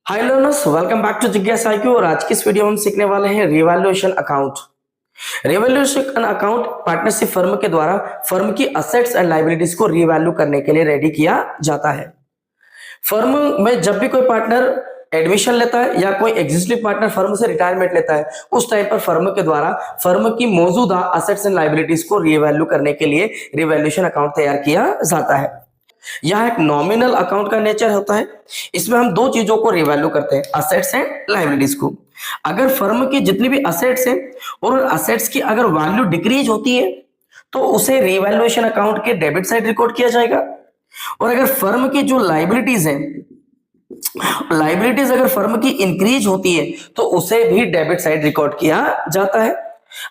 Hi learners, welcome back to जिज्ञास IQ. और आज की इस वीडियो में हम सीखने वाले हैं revaluation account. Revaluation account partnership firm के द्वारा फर्म की असेट्स एंड लायबिलिटीज को रिवैल्यू करने के लिए रेडी किया जाता है। फर्म में जब भी कोई पार्टनर एडमिशन लेता है या कोई एग्जिस्टिंग पार्टनर फर्म से रिटायरमेंट लेता है, उस टाइम पर फर्म के द्वारा फर्म की मौजूदा असेट्स एंड लायबिलिटीज को रिवैल्यू करने के लिए रिवैल्यूएशन अकाउंट तैयार किया जाता है। यह एक नॉमिनल अकाउंट का नेचर होता है। इसमें हम दो चीजों को रिवैल्यू करते हैं, असेट्स एंड लायबिलिटीज को। अगर फर्म की जितनी भी असेट्स हैं और असेट्स की अगर वैल्यू डिक्रीज होती है तो उसे रिवैल्यूएशन अकाउंट के डेबिट साइड रिकॉर्ड किया जाएगा। और अगर फर्म की जो लायबिलिटीज है, लायबिलिटीज अगर फर्म की इंक्रीज होती है तो उसे भी डेबिट साइड रिकॉर्ड किया जाता है।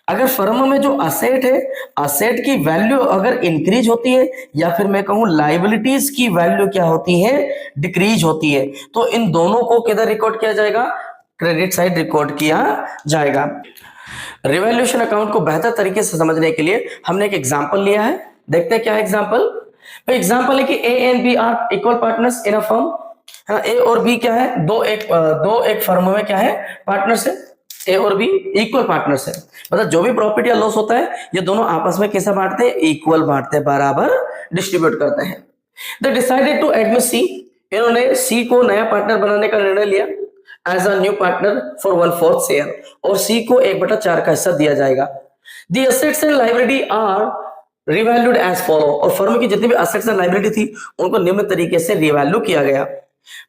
अगर फर्म में जो असेट है, असेट की वैल्यू अगर इंक्रीज होती है या फिर मैं कहूं लायबिलिटीज की वैल्यू क्या होती है, डिक्रीज होती है, तो इन दोनों को किधर रिकॉर्ड किया जाएगा, क्रेडिट साइड रिकॉर्ड किया जाएगा। रिवैल्यूएशन अकाउंट को बेहतर तरीके से समझने के लिए हमने एक एग्जांपल लिया है। देखते हैं क्या है एग्जांपल। एग्जांपल है कि A and B are equal partners in a firm. A और बी क्या है, दो एक फर्म में क्या है, पार्टनर्स है। ए और बी इक्वल पार्टनर्स है, मतलब जो भी प्रॉफिट या लॉस होता है ये दोनों आपस में कैसा बांटते हैं, इक्वल बांटते हैं, बराबर डिस्ट्रीब्यूट करते हैं। They decided to admit C. इन्होंने सी को नया पार्टनर बनाने का निर्णय लिया as a new partner for 1/4 share, और सी को 1/4 का हिस्सा दिया जाएगा। The assets and liability are revalued as follow. और फर्म की जितनी भी असेट्स एंड लायबिलिटी थी उनको निम्न तरीके से रिवैल्यू किया गया।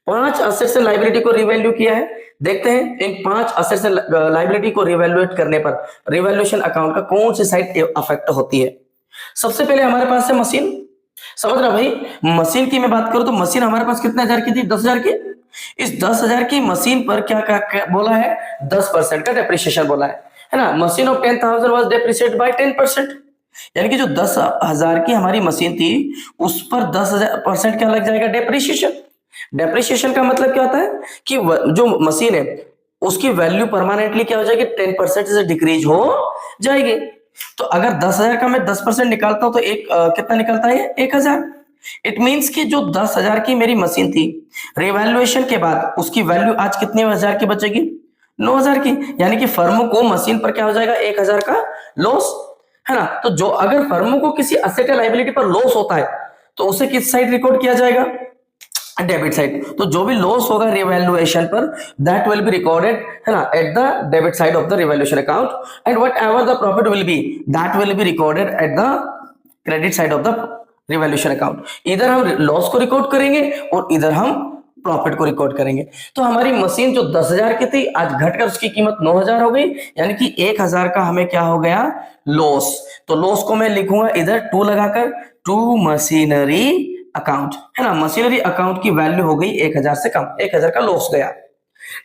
5 असेट्स एंड लायबिलिटी को रिवैल्यू किया है। देखते हैं इन 5 असेट्स एंड लायबिलिटी को रिवैल्यूएट करने पर रिवैल्यूएशन अकाउंट का कौन सी साइड अफेक्ट होती है। सबसे पहले हमारे पास है मशीन। समझ रहा भाई, मशीन की मैं बात करूं तो मशीन हमारे पास कितने हजार की थी, 10,000 की। इस 10,000 की मशीन पर क्या बोला है, 10% का डेप्रिसिएशन बोला है ना। Machine of 10,000 was depreciated by 10%। यानी कि जो 10,000 की हमारी मशीन थी उस पर 10,000% क्या लग जाएगा, डेप्रिसिएशन। डेप्रिसिएशन का मतलब क्या होता है कि जो मशीन है उसकी वैल्यू परमानेंटली क्या हो जाएगी, 10% से डिक्रीज हो जाएगी। तो अगर 10,000 का मैं 10% निकालता हूं तो कितना निकलता है, 1,000। इट मींस कि जो 10,000 की मेरी मशीन थी, रिवैल्यूएशन के बाद उसकी वैल्यू आज कितने हजार की बचेगी, 9,000 की। यानी कि फर्म को मशीन पर क्या हो जाएगा, 1,000 का लॉस, है ना। तो जो अगर फर्म को किसी असेट या लायबिलिटी पर लॉस होता है तो उसे किस साइड रिकॉर्ड किया जाएगा, डेबिट साइड। तो जो भी लॉस होगा रिवैल्यूएशन पर, दैट विल बी रिकॉर्डेड, है ना, at the debit side of the revaluation account. And what ever the profit will be, that will be recorded at the credit side of the revaluation account. इधर हम loss को record करेंगे और इधर हम profit को रिकॉर्ड करेंगे। तो हमारी मशीन जो 10,000 की थी आज घटकर उसकी कीमत 9,000 हो गई, यानी कि 1,000 का हमें क्या हो गया, लॉस। तो लॉस को मैं लिखूंगा इधर 2 लगाकर, टू मशीनरी अकाउंट, है ना। मशीनरी अकाउंट की वैल्यू हो गई 1,000 से कम, 1,000 का लॉस गया।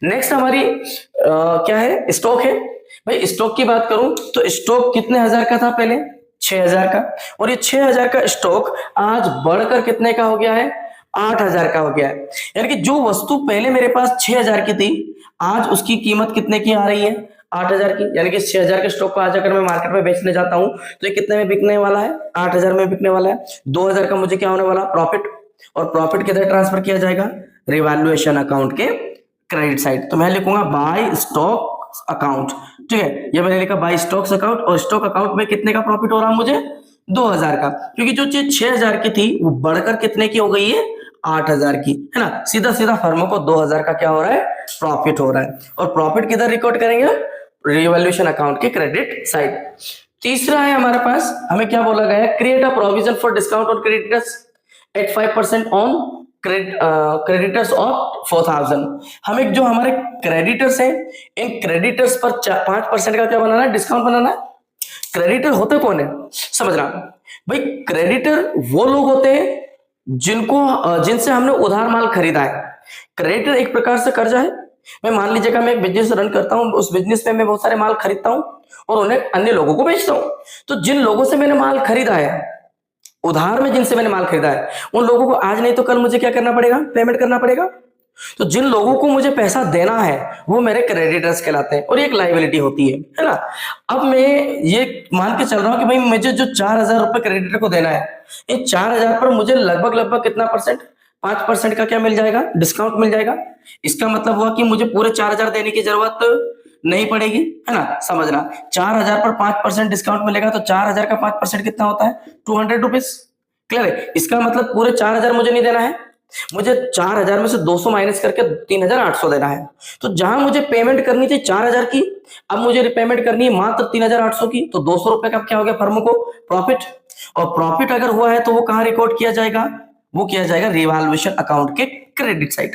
नेक्स्ट हमारी क्या है, स्टॉक है। भाई स्टॉक की बात करूं तो स्टॉक कितने हजार का था पहले, 6,000 का। और ये 6,000 का स्टॉक आज बढ़कर कितने का हो गया है, 8,000 का हो गया है। यानी कि जो वस्तु पहले मेरे पास 6,000 की थी आज उसकी कीमत कितने की आ रही है, 8,000 की। यानी कि 6,000 के स्टॉक को आज अगर मैं मार्केट में बेचने जाता हूं तो ये कितने में बिकने वाला है, 8,000 में बिकने वाला है। 2,000 का मुझे क्या होने वाला, प्रॉफिट। और प्रॉफिट किधर ट्रांसफर किया जाएगा, रिवैल्यूएशन अकाउंट के क्रेडिट साइड। तो मैं लिखूंगा बाय स्टॉक अकाउंट, ठीक है। ये मैंने लिखा बाय स्टॉक्स अकाउंट, और स्टॉक अकाउंट में कितने का प्रॉफिट हो रहा है मुझे, 2,000 का। क्योंकि जो चीज 6,000 की थी वो बढ़कर कितने की हो गई है, 8,000 की, है ना। सीधा सीधा फर्मों को 2,000 का क्या हो रहा है, प्रॉफिट हो रहा है। और प्रॉफिट किधर रिकॉर्ड करेंगे, रिवैल्यूएशन अकाउंट के क्रेडिट साइड। तीसरा है हमारे पास, हमें क्या बोला गया है, create a provision for discount on creditors at 5% on creditors of 4,000। हमें जो हमारे क्रेडिटर्स हैं इन क्रेडिटर्स पर 5% का क्या बनाना है, डिस्काउंट बनाना है। क्रेडिटर होते कौन है, समझ रहा भाई। क्रेडिटर वो लोग होते हैं जिनसे हमने उधार माल खरीदा है। क्रेडिटर एक प्रकार से कर्जा है। मैं मान लीजिएगा मैं एक बिजनेस रन करता हूं, उस बिजनेस में मैं बहुत सारे माल खरीदता हूं और उन्हें अन्य लोगों को बेचता हूं। तो जिन लोगों से मैंने माल खरीदा है, उधार में जिनसे मैंने माल खरीदा है, उन लोगों को आज नहीं तो कल मुझे क्या करना पड़ेगा, पेमेंट करना पड़ेगा। तो जिन लोगों को मुझे पैसा देना है वो मेरे क्रेडिटर्स कहलाते हैं, और एक लायबिलिटी होती है ना। अब मैं ये मान के चल रहा हूं कि भाई मुझे जो 4,000 रुपए क्रेडिटर को देना है, इन 4,000 पर मुझे लगभग कितना परसेंट, 5% का क्या मिल जाएगा, डिस्काउंट मिल जाएगा। इसका मतलब हुआ कि मुझे पूरे 4,000 देने की जरूरत नहीं पड़ेगी, है ना। समझना, 4,000 पर 5% डिस्काउंट मिलेगा तो 4,000 का 5% कितना होता है, 200 रुपीज। क्लियर है। इसका मतलब पूरे 4,000 मुझे नहीं देना है, मुझे 4,000 में से 200 माइनस करके 3,800 देना है। तो जहां मुझे पेमेंट करनी थी 4,000 की, अब मुझे पेमेंट करनी है मात्र 3,800 की, तो 200 रुपए का क्या हो गया फर्म को प्रॉफिट। और प्रॉफिट अगर हुआ है तो वो कहां रिकॉर्ड किया जाएगा, वो किया जाएगा रिवैल्यूएशन अकाउंट के क्रेडिट साइड।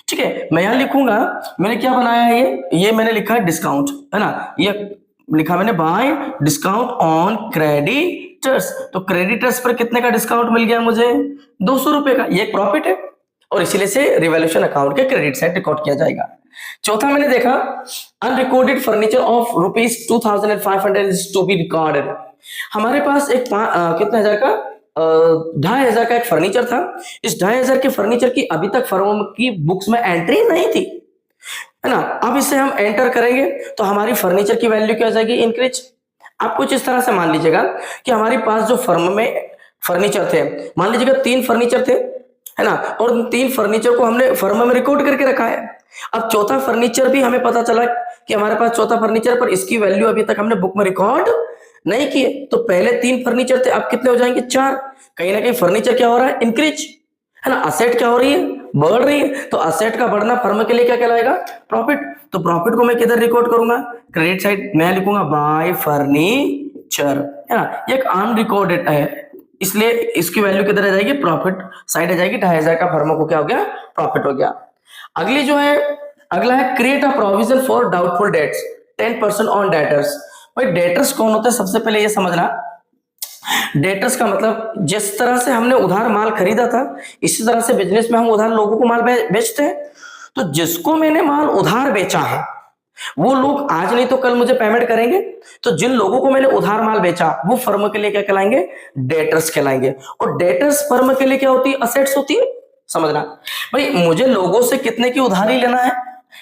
ठीक है, मैं यहां लिखूंगा, मैंने क्या बनाया है, ये मैंने लिखा है डिस्काउंट, है ना। ये लिखा मैंने बाय डिस्काउंट ऑन क्रेडिटर्स। तो क्रेडिटर्स पर कितने का डिस्काउंट मिल गया मुझे, 200 रुपए का। ये प्रॉफिट है और इसीलिए से रिवैल्यूएशन अकाउंट के क्रेडिट साइड रिकॉर्ड किया जाएगा। चौथा मैंने देखा, unrecorded furniture of ₹2,500 is to be recorded. हमारे पास एक कितने हजार का, 2,500 का एक फर्नीचर था। इस 2,500 के फर्नीचर की अभी तक फर्म की बुक्स में एंट्री नहीं थी, है ना। अब इसे हम एंटर करेंगे तो हमारी फर्नीचर की वैल्यू क्या हो जाएगी, इंक्रीज। आप कुछ इस तरह से मान लीजिएगा कि हमारे पास जो फर्म में फर्नीचर थे, मान लीजिएगा 3 फर्नीचर थे, है ना, और 3 फर्नीचर को हमने फर्म में रिकॉर्ड करके रखा है। अब चौथा फर्नीचर भी हमें पता चला कि हमारे पास चौथा फर्नीचर, पर इसकी वैल्यू अभी तक हमने बुक में रिकॉर्ड नहीं किए। तो पहले 3 फर्नीचर थे, अब कितने हो जाएंगे, 4। कहीं ना कहीं फर्नीचर क्या हो रहा है, इंक्रीज, है ना। असेट क्या हो रही है, बढ़ रही है। तो असेट का बढ़ना फर्म के लिए क्या कहलाएगा, प्रॉफिट। तो प्रॉफिट को मैं किधर रिकॉर्ड करूंगा, क्रेडिट साइड। मैं लिखूंगा बाय फर्नीचर, है ना। ये एक अनरिकॉर्डेड है, इसलिए इसकी वैल्यू किधर आ जाएगी, प्रॉफिट साइड आ जाएगी। 2,500 का फर्म को क्या हो गया, प्रॉफिट हो गया। अगली जो है, अगला है create a provision for doubtful debts 10% on debtors. भाई डेटर्स कौन होते हैं, सबसे पहले ये समझना। डेटर्स का मतलब जिस तरह से हमने उधार माल खरीदा था, इसी तरह से बिजनेस में हम उधार लोगों को माल बेचते हैं। तो जिसको मैंने माल उधार बेचा है वो लोग आज नहीं तो कल मुझे पेमेंट करेंगे। तो जिन लोगों को मैंने उधार माल बेचा वो फर्म के लिए क्या कहलाएंगे, डेटर्स कहलाएंगे। और डेटर्स फर्म के लिए क्या होती है, असेट्स होती है। समझना भाई, मुझे लोगों से कितने की उधारी लेना है,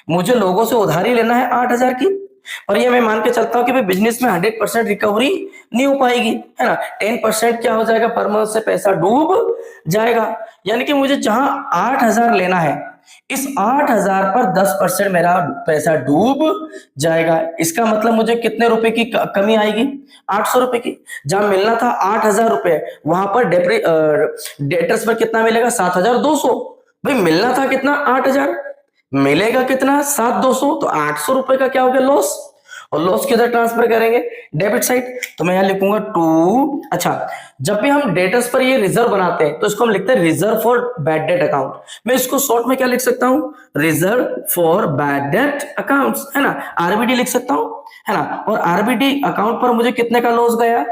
मुझे लोगों से उधारी लेना है 8,000 की। और ये मैं मान के चलता हूं कि भाई बिजनेस में 100% रिकवरी नहीं हो पाएगी, है ना। 10% क्या हो जाएगा, फर्म से पैसा डूब जाएगा। यानी कि मुझे जहां 8,000 लेना है, इस 8,000 पर 10% मेरा पैसा डूब जाएगा। इसका मतलब मुझे कितने रुपए की कमी आएगी, 800 रुपए की। जहां मिलना था 8,000 रुपए, वहां पर डेटर्स पर कितना मिलेगा, 7,200। भाई मिलना था कितना, 8,000, मिलेगा कितना, 7,200। तो 800 रुपए का क्या हो गया, लॉस। और लॉस किधर ट्रांसफर करेंगे, डेबिट साइड। तो मैं यहां लिखूंगा टू। अच्छा, जब भी हम डेटर्स पर ये रिजर्व बनाते हैं तो इसको हम लिखते हैं reserve for bad debt account. मैं इसको शॉर्ट में क्या लिख सकता हूं, reserve for bad debt accounts, है ना। आरबीडी लिख सकता हूं, है ना। और आरबीडी अकाउंट पर मुझे कितने का लॉस गया,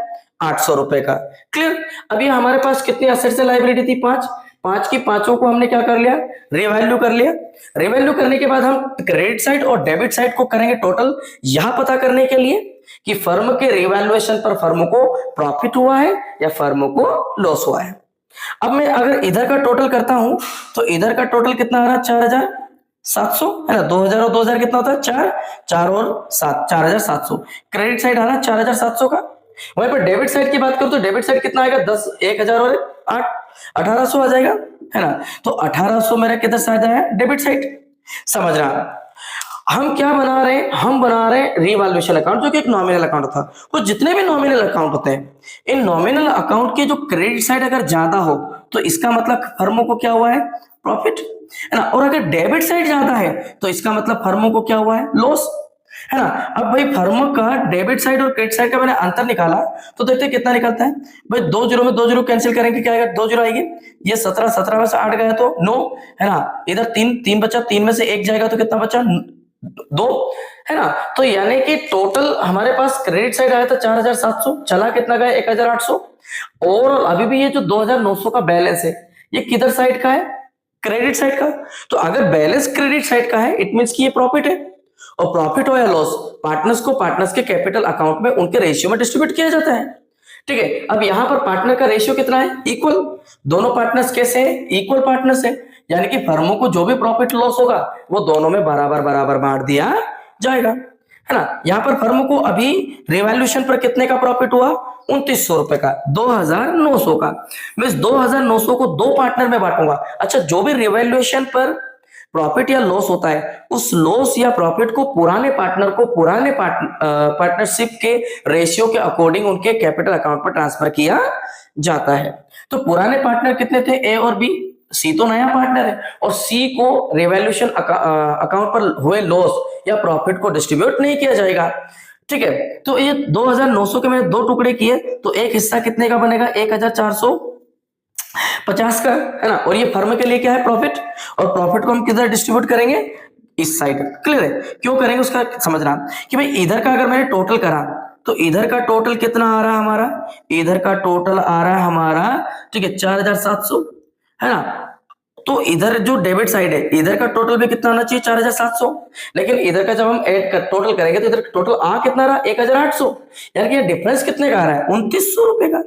800 रुपए का। क्लियर। अभी हमारे पास कितनी असेट्स से लायबिलिटी थी, 5। 5 की पांचों को हमने क्या कर लिया, रिवैल्यू कर लिया। रिवैल्यू करने के बाद हम क्रेडिट साइड और डेबिट साइड को करेंगे टोटल, यह पता करने के लिए कि फर्म के रिवैल्यूएशन पर फर्म को प्रॉफिट हुआ है या फर्म को लॉस हुआ है। अब मैं अगर इधर का टोटल करता हूं तो इधर का टोटल कितना आ रहा है, 4,700, है ना। 2,000 और 2,000 कितना होता है, 4, 4 और 7, 4,700। क्रेडिट साइड आ रहा है 4,700 का। वहीं पर डेबिट साइड की बात करूं तो डेबिट साइड कितना आएगा, 10, 1,000 और 8, 1,800 आ जाएगा, है ना। तो 1,800 मेरा किधर साइड है, डेबिट साइड। समझ रहा, हम क्या बना रहे हैं, हम बना रहे हैं रिवैल्यूएशन अकाउंट, जो कि एक नॉमिनल अकाउंट था। वो जितने भी नॉमिनल अकाउंट होते हैं, इन नॉमिनल अकाउंट के जो क्रेडिट साइड अगर ज्यादा हो तो इसका मतलब फर्मों को क्या हुआ है, प्रॉफिट, है ना। और अगर डेबिट साइड ज्यादा है तो इसका मतलब फर्मों को क्या हुआ है, लॉस, है ना। अब भाई फर्म का डेबिट साइड और क्रेडिट साइड का मैंने अंतर निकाला तो देखते हैं कितना निकलता है। भाई 2 जीरो में 2 जीरो कैंसिल करेंगे, क्या आएगा, 2 जीरो आएगी। ये 17, 17 में से 8 गया तो 9, है ना। इधर 3, 3 बचा, 3 में से 1 जाएगा तो कितना बचा, 2, है ना। तो यानी कि टोटल हमारे पास क्रेडिट साइड आया था 4,700, चला कितना गया, 1,800। और अभी भी ये जो 2,900 का बैलेंस है ये किधर साइड का है, क्रेडिट साइड का। तो अगर बैलेंस क्रेडिट साइड का है, इट मींस कि ये प्रॉफिट है। और प्रॉफिट हो या लॉस, पार्टनर्स को पार्टनर्स के कैपिटल अकाउंट में उनके रेशियो में डिस्ट्रीब्यूट किया जाता है। ठीक है। अब यहां पर पार्टनर का रेशियो कितना है, इक्वल। दोनों पार्टनर्स कैसे हैं, इक्वल पार्टनर्स है। यानी कि फर्मों को जो भी प्रॉफिट लॉस होगा वो दोनों में बराबर बराबर बांट दिया जाएगा। है ना। यहाँ पर फर्म को अभी रिवैल्यूएशन पर कितने का प्रॉफिट हुआ, 2900 रुपए का, 2900 का। मैं इस 2900 को दो पार्टनर में बांटूंगा। अच्छा, जो भी रिवैल्यूएशन पर प्रॉफिट या लॉस होता है, उस लॉस या प्रॉफिट को पुराने पार्टनर को पुराने पार्टनरशिप के रेशियो के अकॉर्डिंग उनके कैपिटल अकाउंट पर ट्रांसफर किया जाता है। तो पुराने पार्टनर कितने थे, ए और बी। सी तो नया पार्टनर है और सी को रिवैल्यूएशन अकाउंट पर हुए लॉस या प्रॉफिट को डिस्ट्रीब्यूट नहीं किया जाएगा। ठीक है, तो ये 2900 के मैंने दो टुकड़े किए, तो एक हिस्सा कितने का बनेगा, 1450 का, है ना। और ये फर्म के लिए क्या है, प्रॉफिट, और प्रॉफिट को हम किधर डिस्ट्रीब्यूट करेंगे, इस साइड। क्लियर है, क्यों करेंगे उसका समझना कि भाई इधर का अगर मैंने टोटल करा तो इधर का टोटल कितना आ रहा है हमारा, इधर का टोटल आ रहा है हमारा, ठीक है, 4700, है ना। तो इधर जो डेबिट साइड है, इधर का टोटल भी कितना आना चाहिए, 4700। लेकिन इधर का जब हम ऐड कर टोटल करेंगे तो इधर टोटल आ कितना रहा, 1800। यानी कि डिफरेंस कितने का आ रहा है, 2900 रुपए का।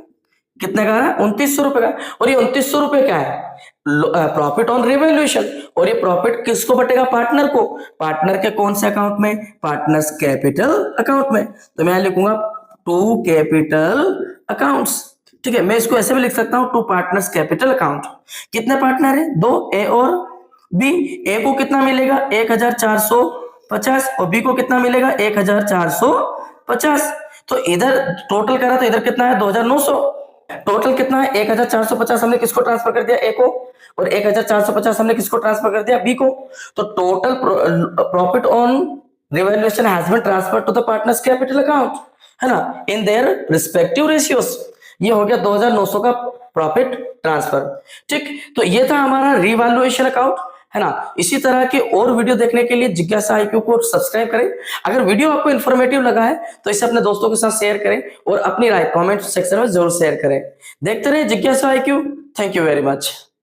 कितने का आ रहा है, 2900 रुपए का। और ये 2900 रुपए क्या है, प्रॉफिट ऑन रिवैल्यूएशन। और ये प्रॉफिट किसको बटेगा, पार्टनर को। पार्टनर के कौन से अकाउंट में, पार्टनर्स कैपिटल अकाउंट में। तो मैं लिखूंगा टू कैपिटल अकाउंट्स। ठीक है, मैं इसको ऐसे भी लिख सकता हूं, टू पार्टनर्स कैपिटल अकाउंट। कितने पार्टनर है, दो, ए और बी। ए को कितना मिलेगा, 1450, और बी को कितना मिलेगा, 1450। तो इधर टोटल करा तो इधर कितना है, 2900। टोटल कितना है, 1450 हमने किसको ट्रांसफर कर दिया, ए को, और 1450 हमने किसको ट्रांसफर कर दिया, बी को। तो total profit on revaluation has been transfer to the partners capital account, है ना, इन देयर रिस्पेक्टिव रेशियोस। ये हो गया 2900 का प्रॉफिट ट्रांसफर। ठीक, तो ये था हमारा रिवैल्यूएशन अकाउंट, है ना। इसी तरह के और वीडियो देखने के लिए जिज्ञासा आईक्यू को सब्सक्राइब करें। अगर वीडियो आपको इन्फॉर्मेटिव लगा है तो इसे अपने दोस्तों के साथ शेयर करें और अपनी राय कमेंट सेक्शन में जरूर शेयर करें। देखते रहिए जिज्ञासा IQ. Thank you very much.